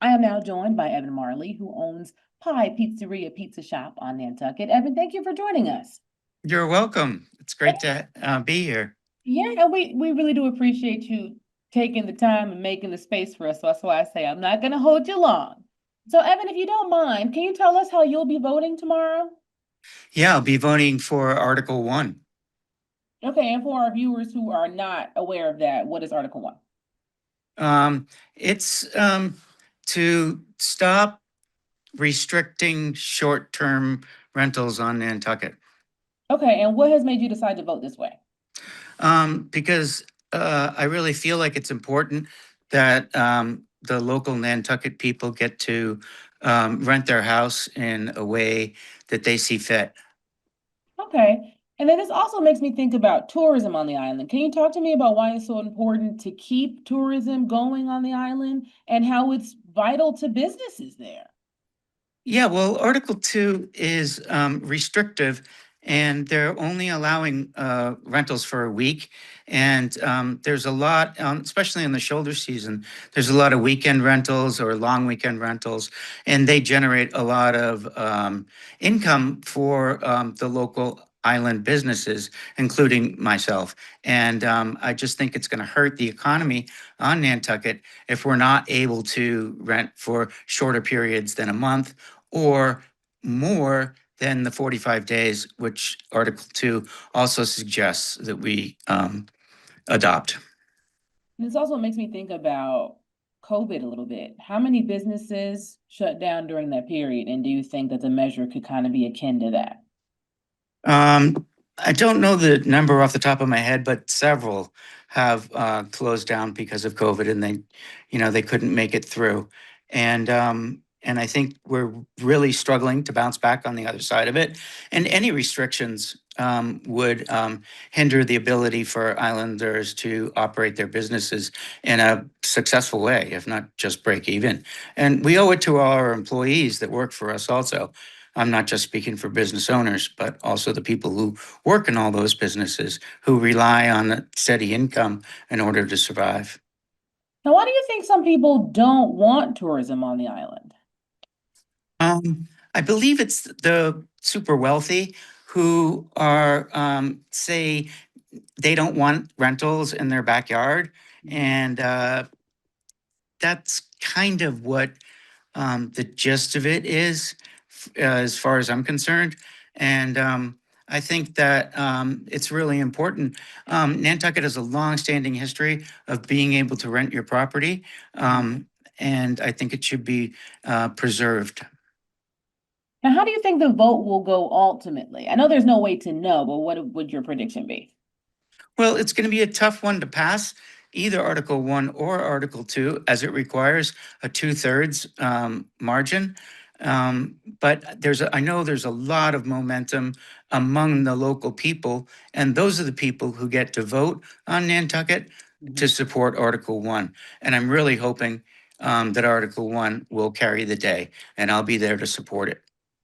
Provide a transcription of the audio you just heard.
I am now joined by Evan Marley, who owns Pie Pizzeria Pizza Shop on Nantucket. Evan, thank you for joining us. You're welcome. It's great to be here. Yeah, and we really do appreciate you taking the time and making the space for us. So that's why I say I'm not going to hold you long. So, Evan, if you don't mind, can you tell us how you'll be voting tomorrow? Yeah, I'll be voting for Article 1. Okay, and for our viewers who are not aware of that, what is Article 1? It's to stop restricting short-term rentals on Nantucket. Okay, and what has made you decide to vote this way? Because I really feel like it's important that the local Nantucket people get to rent their house in a way that they see fit. Okay. And then this also makes me think about tourism on the island. Can you talk to me about why it's so important to keep tourism going on the island and how it's vital to businesses there? Yeah, well, Article 2 is restrictive, and they're only allowing rentals for a week. And there's a lot, especially in the shoulder season, there's a lot of weekend rentals or long weekend rentals, and they generate a lot of income for the local island businesses, including myself. And I just think it's going to hurt the economy on Nantucket if we're not able to rent for shorter periods than a month or more than the 45 days, which Article 2 also suggests that we adopt. And this also makes me think about COVID a little bit. How many businesses shut down during that period? And do you think that the measure could kind of be akin to that? I don't know the number off the top of my head, but several have closed down because of COVID, and they couldn't make it through. And I think we're really struggling to bounce back on the other side of it. And any restrictions would hinder the ability for islanders to operate their businesses in a successful way, if not just break even. And we owe it to our employees that work for us also. I'm not just speaking for business owners, but also the people who work in all those businesses who rely on a steady income in order to survive. Now, why do you think some people don't want tourism on the island? I believe it's the super wealthy who are, say, they don't want rentals in their backyard. And that's kind of what the gist of it is, as far as I'm concerned. And I think that it's really important. Nantucket has a long-standing history of being able to rent your property, and I think it should be preserved. Now, how do you think the vote will go ultimately? I know there's no way to know, but what would your prediction be? Well, it's going to be a tough one to pass, either Article 1 or Article 2, as it requires a two-thirds margin. But I know there's a lot of momentum among the local people, and those are the people who get to vote on Nantucket to support Article 1. And I'm really hoping that Article 1 will carry the day, and I'll be there to support it.